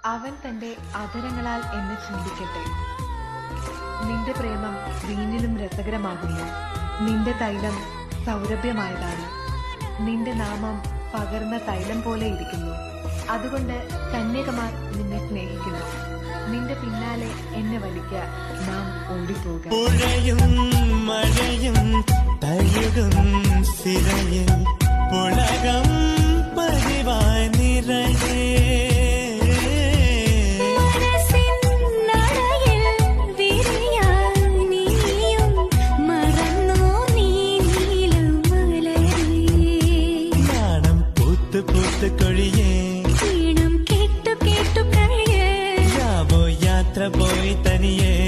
അവൻ തന്റെ അധരങ്ങളാൽ എന്നെ ചുംബിക്കട്ടെ. നിന്റെ പ്രേമം വീഞ്ഞിലും രസകരമാകുന്നു. നിന്റെ തൈലം സൗരഭ്യമായതാണ്. നിന്റെ നാമം പകർന്ന തൈലം പോലെ ഇരിക്കുന്നു. അതുകൊണ്ട് കന്യകമാർ നിന്നെ സ്നേഹിക്കുന്നു. നിന്റെ പിന്നാലെ എന്നെ വലിക്ക നാം ഓടിപ്പോക. പുഴയും മഴയും തഴുകും സിരയിൽ പുളകം പതിവായി നിറയേ. പൂത്ത് കൊഴിയേ ീണം കേട്ടു കേട്ടു കഴിയേ യാത്ര പോയി തനിയേ.